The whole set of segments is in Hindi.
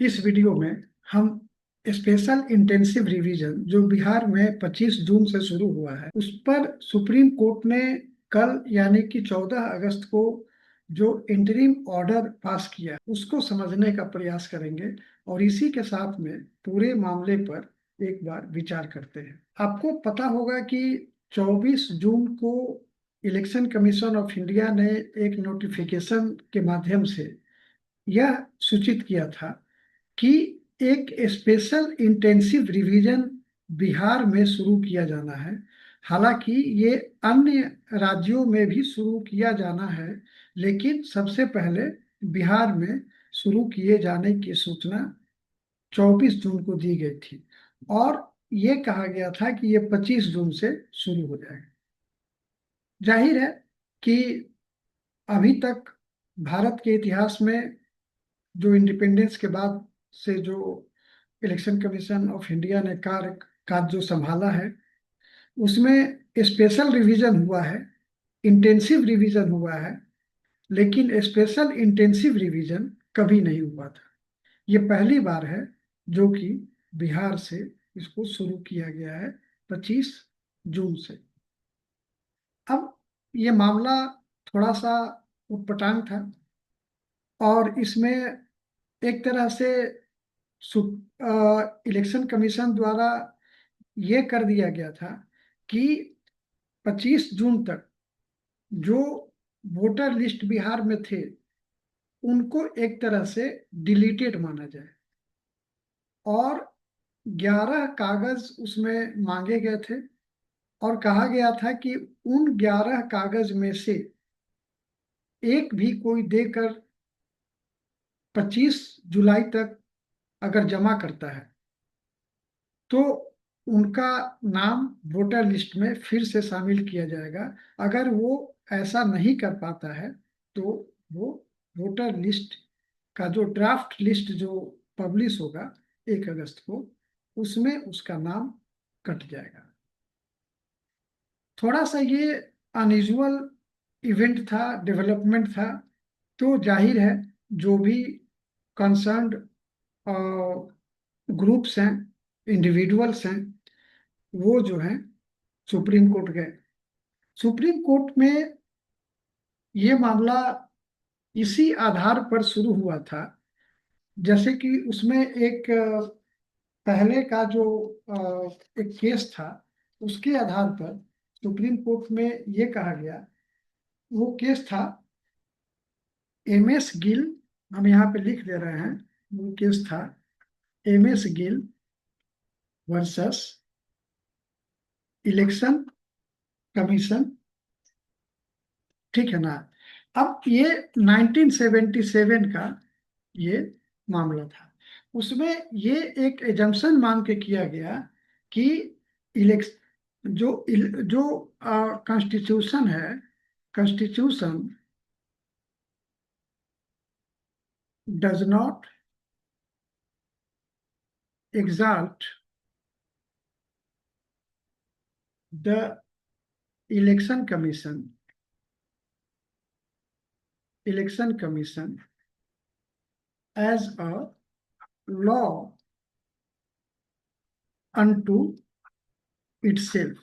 इस वीडियो में हम स्पेशल इंटेंसिव रिवीजन जो बिहार में 25 जून से शुरू हुआ है उस पर सुप्रीम कोर्ट ने कल यानी कि 14 अगस्त को जो इंटरिम ऑर्डर पास किया उसको समझने का प्रयास करेंगे और इसी के साथ में पूरे मामले पर एक बार विचार करते हैं। आपको पता होगा कि 24 जून को इलेक्शन कमीशन ऑफ इंडिया ने एक नोटिफिकेशन के माध्यम से यह सूचित किया था कि एक स्पेशल इंटेंसिव रिवीजन बिहार में शुरू किया जाना है। हालांकि ये अन्य राज्यों में भी शुरू किया जाना है, लेकिन सबसे पहले बिहार में शुरू किए जाने की सूचना 24 जून को दी गई थी और ये कहा गया था कि ये 25 जून से शुरू हो जाएगा। जाहिर है कि अभी तक भारत के इतिहास में जो इंडिपेंडेंस के बाद से जो इलेक्शन कमीशन ऑफ इंडिया ने कार्य जो संभाला है उसमें स्पेशल रिवीजन हुआ है, इंटेंसिव रिवीजन हुआ है, लेकिन स्पेशल इंटेंसिव रिवीजन कभी नहीं हुआ था। ये पहली बार है जो कि बिहार से इसको शुरू किया गया है 25 जून से। अब ये मामला थोड़ा सा उटपटांग था और इसमें एक तरह से इलेक्शन कमीशन द्वारा ये कर दिया गया था कि 25 जून तक जो वोटर लिस्ट बिहार में थे उनको एक तरह से डिलीटेड माना जाए और 11 कागज उसमें मांगे गए थे और कहा गया था कि उन 11 कागज में से एक भी कोई देकर 25 जुलाई तक अगर जमा करता है तो उनका नाम वोटर लिस्ट में फिर से शामिल किया जाएगा। अगर वो ऐसा नहीं कर पाता है तो वो वोटर लिस्ट का जो ड्राफ्ट लिस्ट जो पब्लिश होगा 1 अगस्त को उसमें उसका नाम कट जाएगा। थोड़ा सा ये अनयूजुअल इवेंट था, डेवलपमेंट था। तो जाहिर है जो भी कंसर्न्ड ग्रुप्स हैं, इंडिविजुअल्स हैं, वो जो है सुप्रीम कोर्ट गए। सुप्रीम कोर्ट में ये मामला इसी आधार पर शुरू हुआ था जैसे कि उसमें एक पहले का जो एक केस था उसके आधार पर सुप्रीम कोर्ट में ये कहा गया। वो केस था एमएस गिल, हम यहाँ पे लिख दे रहे हैं। वो केस था MS Gill versus election commission, ठीक है ना। अब ये 1977 का ये मामला था। उसमें ये एक एजम्पशन मान के किया गया कि इलेक्श जो कॉन्स्टिट्यूशन है, constitution does not exalt the election commission as a law unto itself।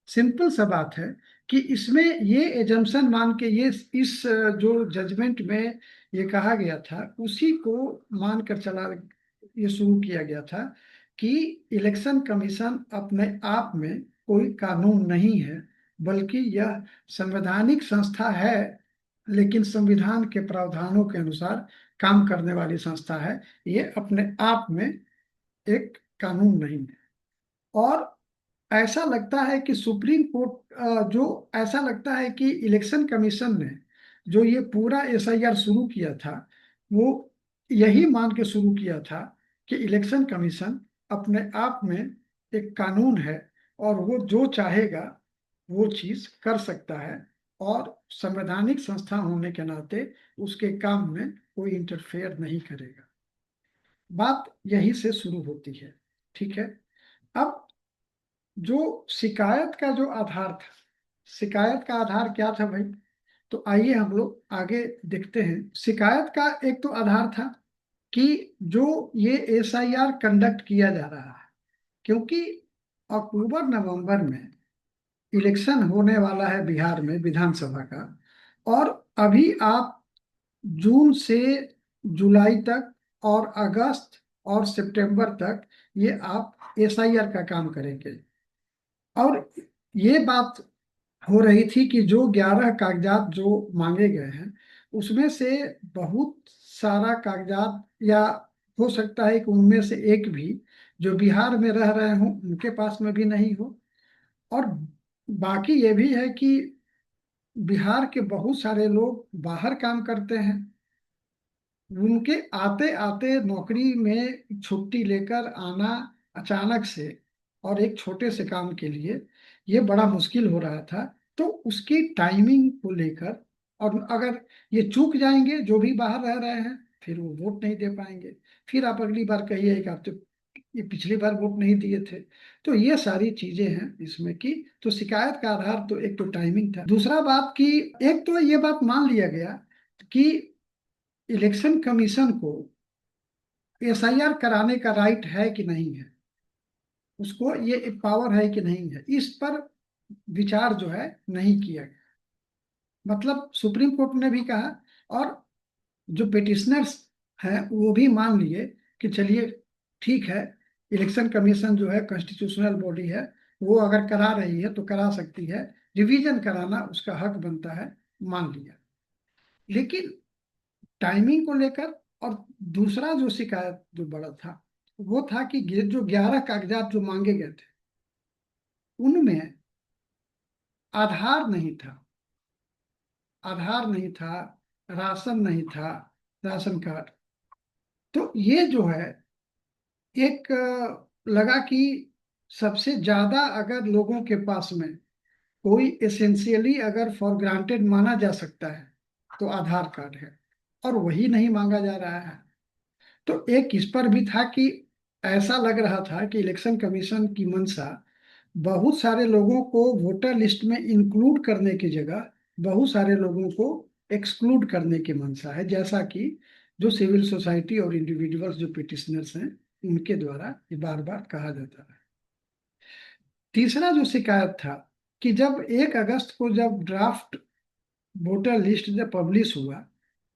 Simple सा बात है कि इसमें ये एजम्पशन मान के ये इस जो जजमेंट में ये कहा गया था उसी को मानकर चला ये शुरू किया गया था कि इलेक्शन कमीशन अपने आप में कोई कानून नहीं है, बल्कि यह संवैधानिक संस्था है, लेकिन संविधान के प्रावधानों के अनुसार काम करने वाली संस्था है। ये अपने आप में एक कानून नहीं है। और ऐसा लगता है कि सुप्रीम कोर्ट जो ऐसा लगता है कि इलेक्शन कमीशन ने जो ये पूरा एसआईआर शुरू किया था वो यही मान के शुरू किया था कि इलेक्शन कमीशन अपने आप में एक कानून है और वो जो चाहेगा वो चीज कर सकता है और संवैधानिक संस्था होने के नाते उसके काम में कोई इंटरफेयर नहीं करेगा। बात यही से शुरू होती है, ठीक है। अब जो शिकायत का जो आधार था, शिकायत का आधार क्या था भाई? तो आइए हम लोग आगे देखते हैं। शिकायत का एक तो आधार था कि जो ये एसआईआर कंडक्ट किया जा रहा है, क्योंकि अक्टूबर नवंबर में इलेक्शन होने वाला है बिहार में विधानसभा का। और अभी आप जून से जुलाई तक और अगस्त और सितंबर तक ये आप एसआईआर का काम करेंगे। और ये बात हो रही थी कि जो 11 कागजात जो मांगे गए हैं उसमें से बहुत सारा कागजात, या हो सकता है कि उनमें से एक भी जो बिहार में रह रहे हों उनके पास में भी नहीं हो। और बाकी ये भी है कि बिहार के बहुत सारे लोग बाहर काम करते हैं, उनके आते आते नौकरी में छुट्टी लेकर आना अचानक से और एक छोटे से काम के लिए ये बड़ा मुश्किल हो रहा था। तो उसकी टाइमिंग को लेकर, और अगर ये चूक जाएंगे जो भी बाहर रह रहे हैं फिर वो वोट नहीं दे पाएंगे, फिर आप अगली बार कहिए कि आप तो ये पिछली बार वोट नहीं दिए थे। तो ये सारी चीजें हैं इसमें की। तो शिकायत का आधार तो एक तो टाइमिंग था, दूसरा बात की एक तो ये बात मान लिया गया कि इलेक्शन कमीशन को एसआईआर कराने का राइट है कि नहीं है, उसको ये पावर है कि नहीं है, इस पर विचार जो है नहीं किया गया। मतलब सुप्रीम कोर्ट ने भी कहा और जो पिटिशनर्स हैं वो भी मान लिए कि चलिए ठीक है, इलेक्शन कमीशन जो है कॉन्स्टिट्यूशनल बॉडी है, वो अगर करा रही है तो करा सकती है, रिवीजन कराना उसका हक बनता है, मान लिया। लेकिन टाइमिंग को लेकर, और दूसरा जो शिकायत जो बड़ा था वो था कि ये जो 11 कागजात जो मांगे गए थे उनमें आधार नहीं था। आधार नहीं था, राशन नहीं था, राशन कार्ड। तो ये जो है एक लगा कि सबसे ज्यादा अगर लोगों के पास में कोई एसेंशियली अगर फॉर ग्रांटेड माना जा सकता है तो आधार कार्ड है, और वही नहीं मांगा जा रहा है। तो एक इस पर भी था कि ऐसा लग रहा था कि इलेक्शन कमीशन की मंशा बहुत सारे लोगों को वोटर लिस्ट में इंक्लूड करने की जगह बहुत सारे लोगों को एक्सक्लूड करने की मंशा है, जैसा कि जो सिविल सोसाइटी और इंडिविजुअल्स जो पिटिशनर्स हैं उनके द्वारा ये बार बार कहा जाता है। तीसरा जो शिकायत था कि जब 1 अगस्त को जब ड्राफ्ट वोटर लिस्ट जब पब्लिश हुआ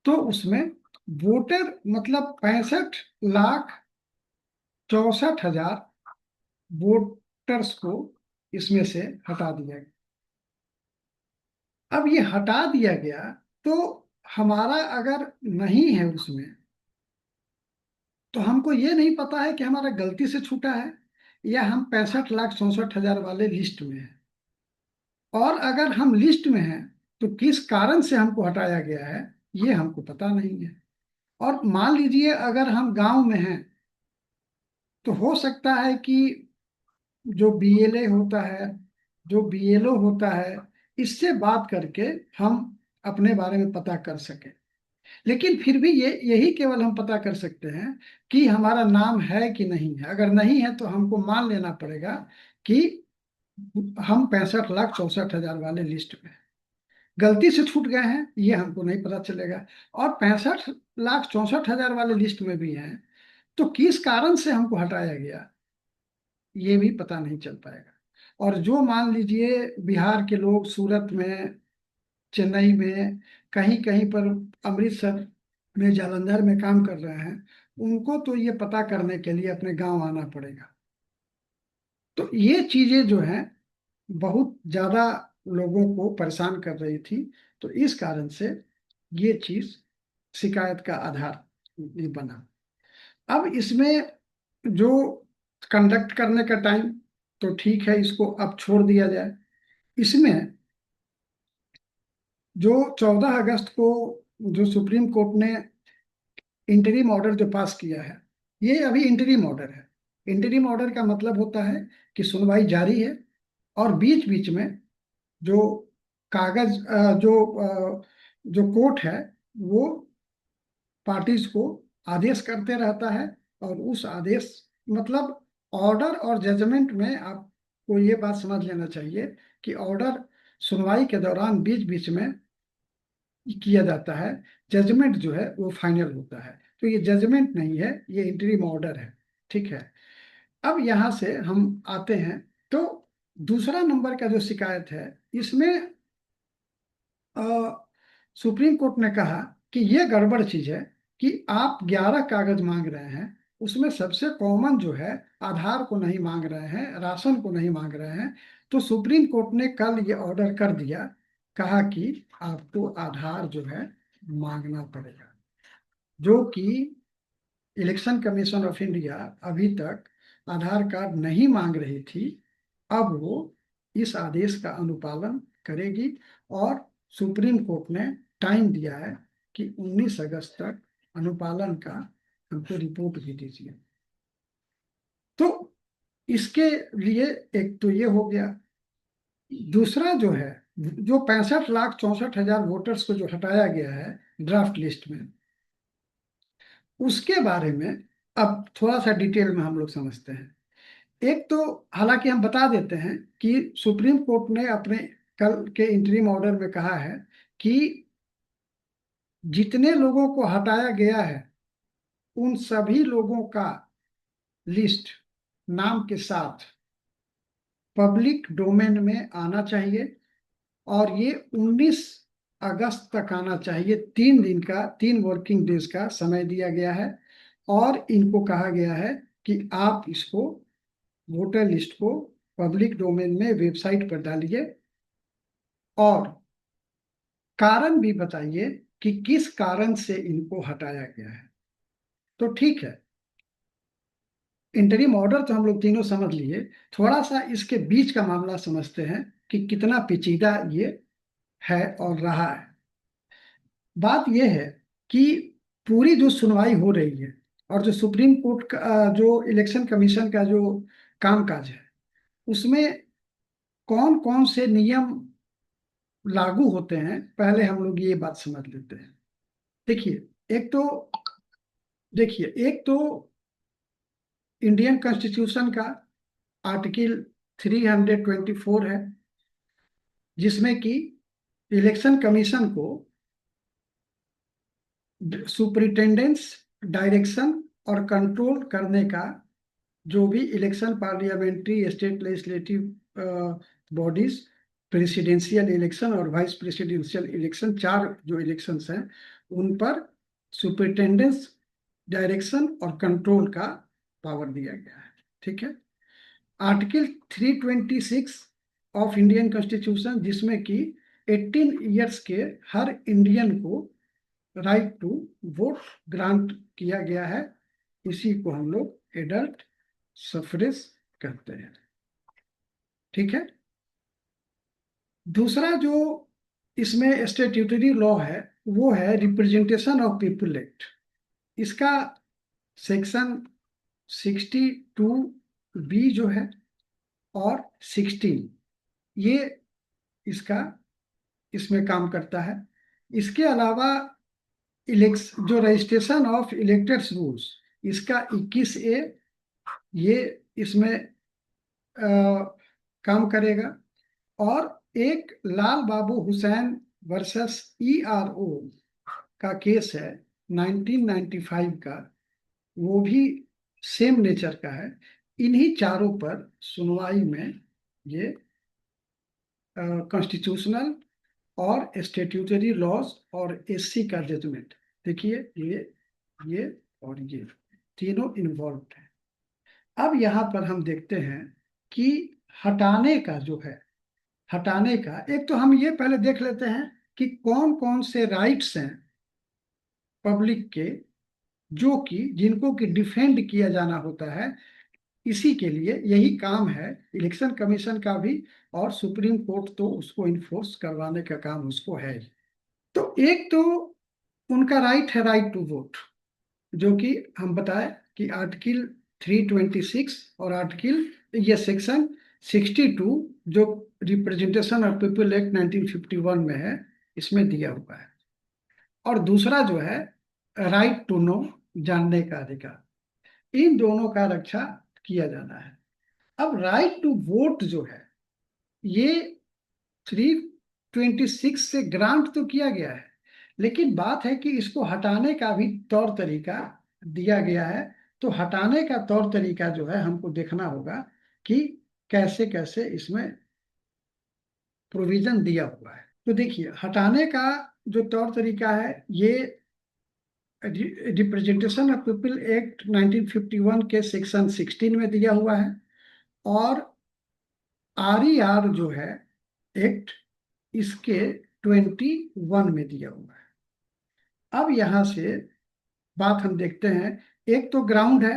तो उसमें वोटर मतलब 65,64,000 वोटर्स को इसमें से हटा दिया गया। अब ये हटा दिया गया तो हमारा अगर नहीं है उसमें तो हमको ये नहीं पता है कि हमारा गलती से छूटा है या हम 65,64,000 वाले लिस्ट में हैं। और अगर हम लिस्ट में हैं तो किस कारण से हमको हटाया गया है ये हमको पता नहीं है। और मान लीजिए अगर हम गांव में हैं तो हो सकता है कि जो बीएलए होता है, जो बीएलओ होता है, इससे बात करके हम अपने बारे में पता कर सकें। लेकिन फिर भी ये यही केवल हम पता कर सकते हैं कि हमारा नाम है कि नहीं है। अगर नहीं है तो हमको मान लेना पड़ेगा कि हम 65,64,000 वाले लिस्ट में हैं। गलती से छूट गए हैं ये हमको नहीं पता चलेगा, और 65,64,000 वाले लिस्ट में भी हैं तो किस कारण से हमको हटाया गया ये भी पता नहीं चल पाएगा। और जो मान लीजिए बिहार के लोग सूरत में, चेन्नई में, कहीं कहीं पर अमृतसर में, जालंधर में काम कर रहे हैं, उनको तो ये पता करने के लिए अपने गांव आना पड़ेगा। तो ये चीजें जो हैं बहुत ज्यादा लोगों को परेशान कर रही थी। तो इस कारण से ये चीज शिकायत का आधार ये बना। अब इसमें जो कंडक्ट करने का टाइम तो ठीक है, इसको अब छोड़ दिया जाए। इसमें जो 14 अगस्त को जो सुप्रीम कोर्ट ने इंटरिम ऑर्डर जो पास किया है, ये अभी इंटरिम ऑर्डर है। इंटरिम ऑर्डर का मतलब होता है कि सुनवाई जारी है और बीच बीच में जो कागज जो कोर्ट है वो पार्टीज को आदेश करते रहता है। और उस आदेश मतलब ऑर्डर और जजमेंट में आपको ये बात समझ लेना चाहिए कि ऑर्डर सुनवाई के दौरान बीच बीच में किया जाता है, जजमेंट जो है वो फाइनल होता है। तो ये जजमेंट नहीं है, ये इंटरिम ऑर्डर है। ठीक है। अब यहां से हम आते हैं, तो दूसरा नंबर का जो शिकायत है, इसमें अ, सुप्रीम कोर्ट ने कहा कि ये गड़बड़ चीज है कि आप 11 कागज मांग रहे हैं, उसमें सबसे कॉमन जो है आधार को नहीं मांग रहे हैं, राशन को नहीं मांग रहे हैं। तो सुप्रीम कोर्ट ने कल ये ऑर्डर कर दिया, कहा कि आपको आधार जो है मांगना पड़ेगा, जो कि इलेक्शन कमीशन ऑफ इंडिया अभी तक आधार कार्ड नहीं मांग रही थी। अब वो इस आदेश का अनुपालन करेगी, और सुप्रीम कोर्ट ने टाइम दिया है कि 19 अगस्त तक अनुपालन का हमको रिपोर्ट भी दीजिए। तो इसके लिए एक तो ये हो गया। दूसरा जो है, जो 65,64,000 वोटर्स को जो हटाया गया है ड्राफ्ट लिस्ट में, उसके बारे में अब थोड़ा सा डिटेल में हम लोग समझते हैं। एक तो हालांकि हम बता देते हैं कि सुप्रीम कोर्ट ने अपने कल के इंटरिम ऑर्डर में कहा है कि जितने लोगों को हटाया गया है उन सभी लोगों का लिस्ट नाम के साथ पब्लिक डोमेन में आना चाहिए, और ये 19 अगस्त तक आना चाहिए। 3 दिन का, 3 वर्किंग डेज का समय दिया गया है, और इनको कहा गया है कि आप इसको, वोटर लिस्ट को पब्लिक डोमेन में वेबसाइट पर डालिए, और कारण भी बताइए कि किस कारण से इनको हटाया गया है। तो ठीक है, इंटरिम ऑर्डर तो हम लोग तीनों समझ लिए, थोड़ा सा इसके बीच का मामला समझते हैं कि कितना पेचीदा ये है और रहा है। बात यह है कि पूरी जो सुनवाई हो रही है, और जो सुप्रीम कोर्ट का, जो इलेक्शन कमीशन का जो कामकाज है, उसमें कौन कौन से नियम लागू होते हैं, पहले हम लोग ये बात समझ लेते हैं। देखिए, एक तो इंडियन कॉन्स्टिट्यूशन का आर्टिकल 324 है, जिसमें कि इलेक्शन कमीशन को सुपरिटेंडेंस, डायरेक्शन और कंट्रोल करने का, जो भी election, parliamentary, state legislative bodies, presidential election और वाइस प्रेसिडेंशियल इलेक्शन, 4 जो इलेक्शंस हैं, उन पर सुपरिटेंडेंस, डायरेक्शन और कंट्रोल का पावर दिया गया है। ठीक है। आर्टिकल 326 ऑफ इंडियन कॉन्स्टिट्यूशन, जिसमें कि 18 ईयर्स के हर इंडियन को राइट टू वोट ग्रांट किया गया है, इसी को हम लोग एडल्ट सफरेज कहते हैं। ठीक है। दूसरा जो इसमें स्टैट्यूटरी लॉ है, वो है रिप्रेजेंटेशन ऑफ पीपल एक्ट। इसका सेक्शन 62B जो है, और 16, ये इसका इसमें काम करता है। इसके अलावा जो रजिस्ट्रेशन ऑफ इलेक्टेड रूल्स, इसका 21A, ये इसमें काम करेगा। और एक लाल बाबू हुसैन वर्सेस ERO का केस है 1995 का, वो भी सेम नेचर का है। इन्हीं चारों पर सुनवाई में ये कॉन्स्टिट्यूशनल और स्टेट्यूटरी लॉज और SC का जजमेंट, देखिए, ये और ये तीनों इन्वॉल्व है। अब यहाँ पर हम देखते हैं कि हटाने का जो है, हटाने का एक तो हम ये पहले देख लेते हैं कि कौन कौन से राइट्स हैं पब्लिक के, जो कि जिनको कि डिफेंड किया जाना होता है। इसी के लिए यही काम है इलेक्शन कमीशन का भी, और सुप्रीम कोर्ट तो उसको इन्फोर्स करवाने का काम उसको है ही। तो एक तो उनका राइट है, राइट टू वोट, जो कि हम बताए कि आर्टिकल 326 और आर्टिकल, ये सेक्शन 62 जो रिप्रेजेंटेशन ऑफ पीपल एक्ट 1951 में है, इसमें दिया हुआ है। और दूसरा जो है राइट टू नो, जानने का अधिकार, इन दोनों का रक्षा किया जाना है। अब राइट टू वोट जो है, ये 326 से ग्रांट तो किया गया है, लेकिन बात है कि इसको हटाने का भी तौर तरीका दिया गया है। तो हटाने का तौर तरीका जो है हमको देखना होगा कि कैसे कैसे इसमें प्रोविजन दिया हुआ है। तो देखिए, हटाने का जो तौर तरीका है, ये रिप्रेजेंटेशन ऑफ पीपल एक्ट 1951 के सेक्शन 16 में दिया हुआ है, और RER जो है एक्ट, इसके 21 में दिया हुआ है। अब यहां से बात हम देखते हैं। एक तो ग्राउंड है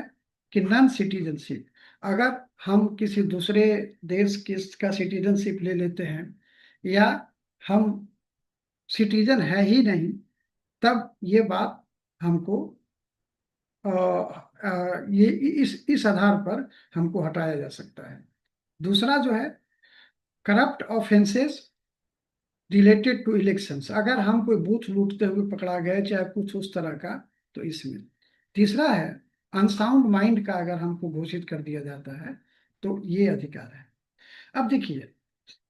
कि नॉन सिटीजनशिप, अगर हम किसी दूसरे देश का सिटीजनशिप ले लेते हैं, या हम सिटीजन है ही नहीं, तब ये बात हमको ये इस आधार पर हमको हटाया जा सकता है। दूसरा जो है, corrupt offences related to elections, अगर हम कोई बूथ लूटते हुए पकड़ा गए, चाहे कुछ उस तरह का, तो इसमें। तीसरा है, अनसाउंड माइंड का अगर हमको घोषित कर दिया जाता है, तो ये अधिकार है। अब देखिए,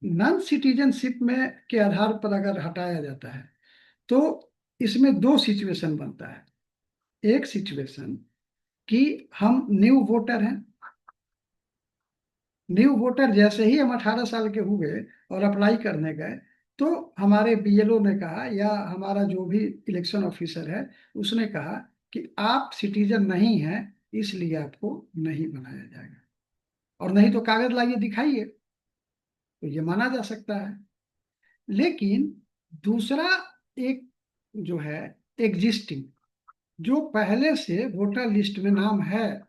नॉन सिटीजनशिप में के आधार पर अगर हटाया जाता है, तो इसमें दो सिचुएशन बनता है। एक सिचुएशन कि हम न्यू वोटर हैं, न्यू वोटर जैसे ही हम 18 साल के हुए और अप्लाई करने गए, तो हमारे BLO ने कहा, या हमारा जो भी इलेक्शन ऑफिसर है उसने कहा कि आप सिटीजन नहीं हैं, इसलिए आपको नहीं बनाया जाएगा, और नहीं तो कागज लाइए दिखाइए, तो ये माना जा सकता है। लेकिन दूसरा एक जो है, एग्जिस्टिंग, जो पहले से वोटर लिस्ट में नाम है,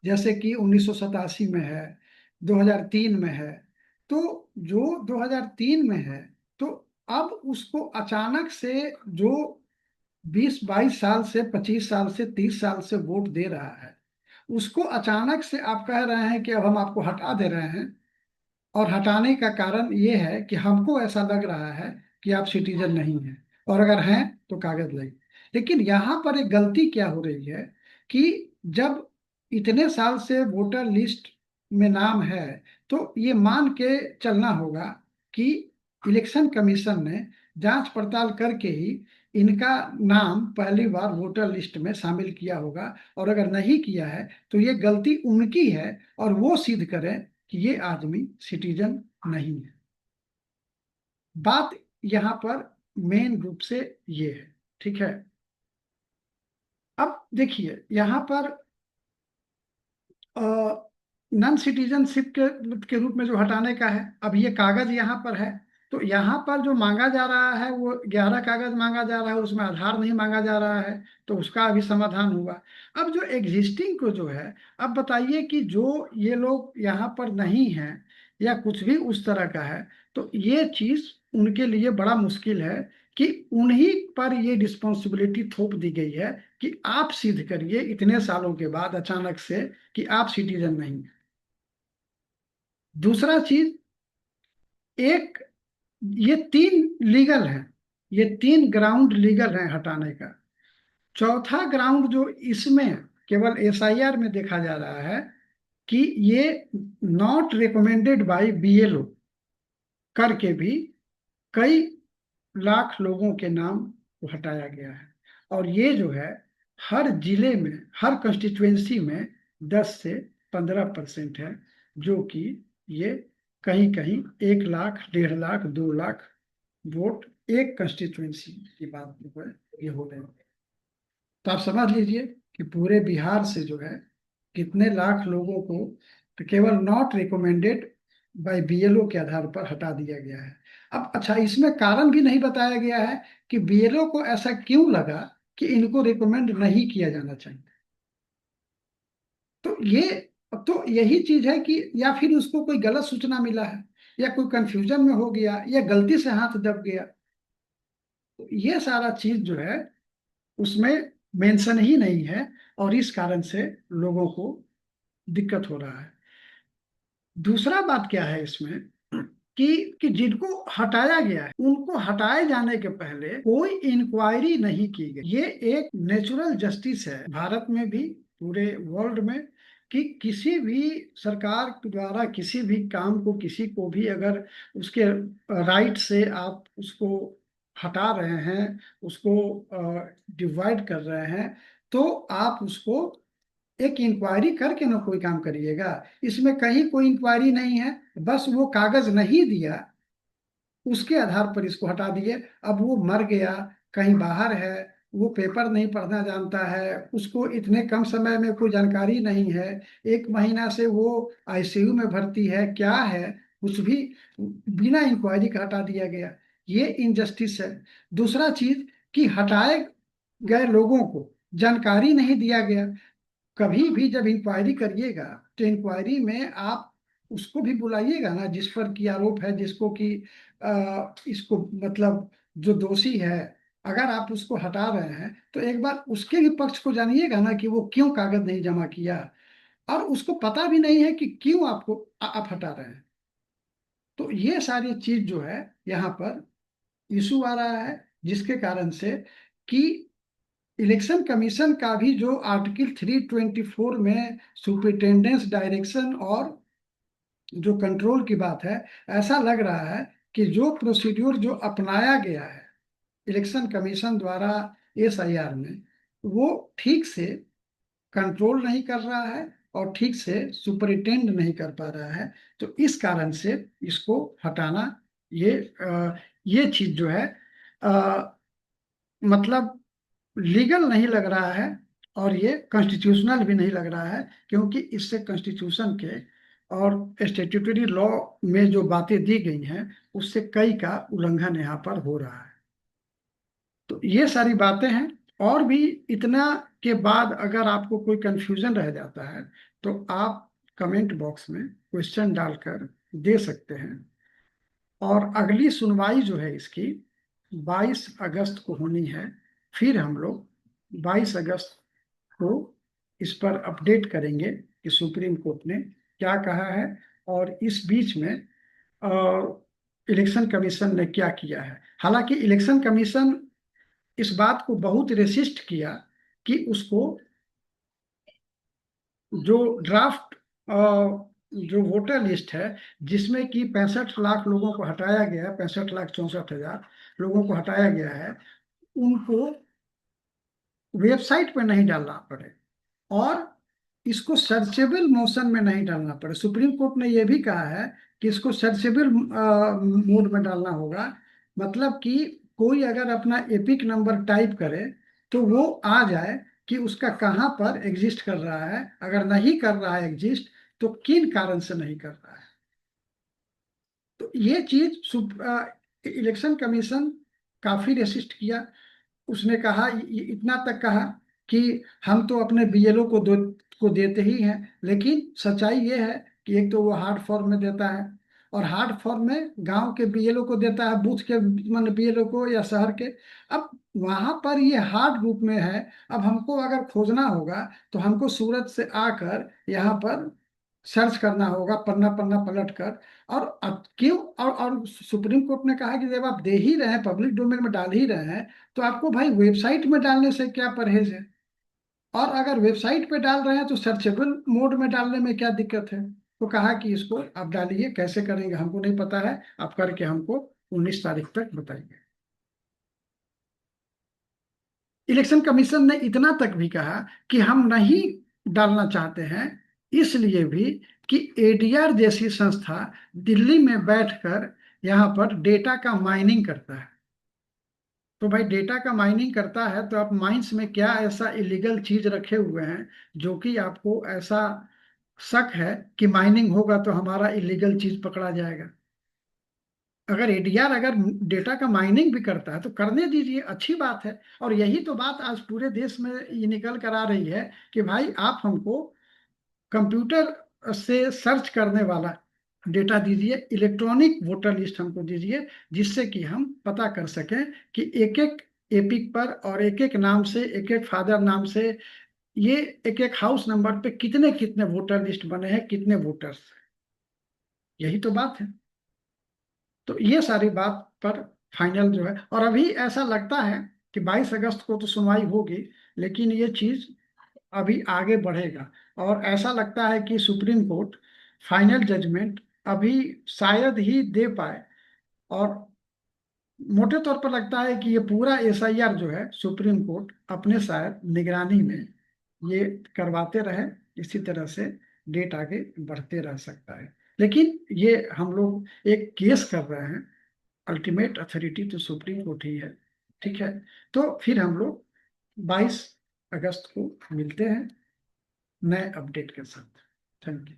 जैसे कि 1987 में है, 2003 में है, तो जो 2003 में है, तो अब उसको अचानक से जो 20-22 साल से, 25 साल से, 30 साल से वोट दे रहा है, उसको अचानक से आप कह रहे हैं कि अब हम आपको हटा दे रहे हैं। और हटाने का कारण ये है कि हमको ऐसा लग रहा है कि आप सिटीजन नहीं हैं, और अगर हैं तो कागज लाइए। लेकिन यहाँ पर एक गलती क्या हो रही है कि जब इतने साल से वोटर लिस्ट में नाम है, तो ये मान के चलना होगा कि इलेक्शन कमीशन ने जांच पड़ताल करके ही इनका नाम पहली बार वोटर लिस्ट में शामिल किया होगा, और अगर नहीं किया है तो ये गलती उनकी है, और वो सिद्ध करें कि ये आदमी सिटीजन नहीं है। बात यहाँ पर मेन रूप से ये है। ठीक है। अब देखिए, यहाँ पर नॉन सिटीजनशिप के रूप में जो हटाने का है, अब ये कागज यहाँ पर है, तो यहाँ पर जो मांगा जा रहा है वो 11 कागज मांगा जा रहा है, उसमें आधार नहीं मांगा जा रहा है, तो उसका अभी समाधान हुआ। अब जो एग्जिस्टिंग को जो है, अब बताइए कि जो ये लोग यहाँ पर नहीं हैं, या कुछ भी उस तरह का है, तो ये चीज उनके लिए बड़ा मुश्किल है कि उन्हीं पर ये रिस्पॉन्सिबिलिटी थोप दी गई है कि आप सिद्ध करिए इतने सालों के बाद अचानक से कि आप सिटीजन नहीं हैं। दूसरा चीज, एक, ये तीन लीगल है, ये तीन ग्राउंड लीगल है हटाने का। चौथा ग्राउंड जो इसमें केवल SIR में देखा जा रहा है कि ये नॉट रिकमेंडेड बाय BLO करके भी कई लाख लोगों के नाम को हटाया गया है। और ये जो है, हर जिले में, हर कंस्टिट्यूएंसी में 10 से 15% है, जो कि ये कहीं कहीं 1 लाख, 1.5 लाख, 2 लाख वोट एक कंस्टिट्यूएंसी की बात जो है ये हो रहे हैं। तो आप समझ लीजिए कि पूरे बिहार से जो है कितने लाख लोगों को तो केवल नॉट रिकमेंडेड बाय BLO के आधार पर हटा दिया गया है। अब अच्छा, इसमें कारण भी नहीं बताया गया है कि BLO को ऐसा क्यों लगा कि इनको रिकमेंड नहीं किया जाना चाहिए। तो ये, तो यही चीज है कि या फिर उसको कोई गलत सूचना मिला है, या कोई कंफ्यूजन में हो गया, या गलती से हाथ दब गया, तो ये सारा चीज जो है उसमें मेंशन ही नहीं है, और इस कारण से लोगों को दिक्कत हो रहा है। दूसरा बात क्या है इसमें कि जिनको हटाया गया है, उनको हटाए जाने के पहले कोई इंक्वायरी नहीं की गई। ये एक नेचुरल जस्टिस है भारत में भी, पूरे वर्ल्ड में, कि किसी भी सरकार के द्वारा किसी भी काम को, किसी को भी अगर उसके राइट से आप उसको हटा रहे हैं, उसको डिवाइड कर रहे हैं, तो आप उसको एक इंक्वायरी करके ना कोई काम करिएगा। इसमें कहीं कोई इंक्वायरी नहीं है, बस वो कागज नहीं दिया, उसके आधार पर इसको हटा दिए। अब वो मर गया, कहीं बाहर है, वो पेपर नहीं पढ़ना जानता है, उसको इतने कम समय में कोई जानकारी नहीं है, 1 महीना से वो आईसीयू में भर्ती है, क्या है कुछ भी, बिना इंक्वायरी का हटा दिया गया। ये इनजस्टिस है। दूसरा चीज कि हटाए गए लोगों को जानकारी नहीं दिया गया। कभी भी जब इंक्वायरी करिएगा तो इंक्वायरी में आप उसको भी बुलाइएगा ना, जिस पर की आरोप है, जिसको कि इसको मतलब जो दोषी है, अगर आप उसको हटा रहे हैं तो एक बार उसके भी पक्ष को जानिएगा ना कि वो क्यों कागज नहीं जमा किया, और उसको पता भी नहीं है कि क्यों आप हटा रहे हैं। तो ये सारी चीज जो है यहाँ पर इशू आ रहा है, जिसके कारण से कि इलेक्शन कमीशन का भी जो आर्टिकल 324 में सुपरिटेंडेंस डायरेक्शन और जो कंट्रोल की बात है, ऐसा लग रहा है कि जो प्रोसीड्यूर जो अपनाया गया है इलेक्शन कमीशन द्वारा एसआईआर में, वो ठीक से कंट्रोल नहीं कर रहा है और ठीक से सुपरिटेंड नहीं कर पा रहा है। तो इस कारण से इसको हटाना, ये ये चीज जो है अ, मतलब लीगल नहीं लग रहा है, और ये कॉन्स्टिट्यूशनल भी नहीं लग रहा है, क्योंकि इससे कॉन्स्टिट्यूशन के और स्टेट्यूटरी लॉ में जो बातें दी गई हैं उससे कई का उल्लंघन यहाँ पर हो रहा है। तो ये सारी बातें हैं। और भी इतना के बाद अगर आपको कोई कंफ्यूजन रह जाता है तो आप कमेंट बॉक्स में क्वेश्चन डालकर दे सकते हैं। और अगली सुनवाई जो है इसकी 22 अगस्त को होनी है। फिर हम लोग 22 अगस्त को इस पर अपडेट करेंगे कि सुप्रीम कोर्ट ने क्या कहा है, और इस बीच में इलेक्शन कमीशन ने क्या किया है। हालांकि इलेक्शन कमीशन इस बात को बहुत रेसिस्ट किया कि उसको जो ड्राफ्ट जो वोटर लिस्ट है, जिसमें कि 65 लाख लोगों को हटाया गया है, 65,64,000 लोगों को हटाया गया है, उनको वेबसाइट पे नहीं डालना पड़े और इसको सर्चेबल मोशन में नहीं डालना पड़े। सुप्रीम कोर्ट ने यह भी कहा है कि इसको सर्चेबल मोड में डालना होगा। मतलब कि कोई अगर अपना एपिक नंबर टाइप करे तो वो आ जाए कि उसका कहाँ पर एग्जिस्ट कर रहा है, अगर नहीं कर रहा है एग्जिस्ट तो किन कारण से नहीं कर रहा है। तो ये चीज इलेक्शन कमीशन काफी रेसिस्ट किया। उसने कहा, इतना तक कहा कि हम तो अपने बीएलओ को देते ही हैं, लेकिन सच्चाई ये है कि एक तो वो हार्ड फॉर्म में देता है, और हार्ड फॉर्म में गांव के बीएलओ को देता है, बूथ के मान बीएलओ को या शहर के। अब वहां पर ये हार्ड रूप में है। अब हमको अगर खोजना होगा तो हमको सूरत से आकर यहाँ पर सर्च करना होगा, पन्ना पन्ना पलट कर। और अब क्यों, और सुप्रीम कोर्ट ने कहा कि जब आप दे ही रहे हैं, पब्लिक डोमेन में डाल ही रहे हैं, तो आपको भाई वेबसाइट में डालने से क्या परहेज है। और अगर वेबसाइट पे डाल रहे हैं तो सर्चेबल मोड में डालने में क्या दिक्कत है। तो कहा कि इसको आप डालिए, कैसे करेंगे हमको नहीं पता है, आप करके हमको 19 तारीख तक बताइए। इलेक्शन कमीशन ने इतना तक भी कहा कि हम नहीं डालना चाहते हैं, इसलिए भी कि एडीआर जैसी संस्था दिल्ली में बैठकर यहाँ पर डेटा का माइनिंग करता है। तो भाई डेटा का माइनिंग करता है तो आप माइंस में क्या ऐसा इलीगल चीज रखे हुए हैं जो कि आपको ऐसा शक है कि माइनिंग होगा तो हमारा इलीगल चीज पकड़ा जाएगा। अगर एडीआर अगर डेटा का माइनिंग भी करता है तो करने दीजिए, अच्छी बात है। और यही तो बात आज पूरे देश में ये निकल कर आ रही है कि भाई आप हमको कंप्यूटर से सर्च करने वाला डेटा दीजिए, इलेक्ट्रॉनिक वोटर लिस्ट हमको दीजिए, जिससे कि हम पता कर सकें कि एक एक एपिक पर और एक एक नाम से, एक एक फादर नाम से, ये एक एक हाउस नंबर पे कितने कितने वोटर लिस्ट बने हैं, कितने वोटर्स। यही तो बात है। तो ये सारी बात पर फाइनल जो है, और अभी ऐसा लगता है कि 22 अगस्त को तो सुनवाई होगी, लेकिन ये चीज अभी आगे बढ़ेगा। और ऐसा लगता है कि सुप्रीम कोर्ट फाइनल जजमेंट अभी शायद ही दे पाए। और मोटे तौर पर लगता है कि ये पूरा एसआईआर जो है सुप्रीम कोर्ट अपने शायद निगरानी में ये करवाते रहे, इसी तरह से डेट आगे बढ़ते रह सकता है। लेकिन ये हम लोग एक केस कर रहे हैं, अल्टीमेट अथॉरिटी तो सुप्रीम कोर्ट ही है। ठीक है, तो फिर हम लोग 22 अगस्त को मिलते हैं नए अपडेट के साथ। Thank you.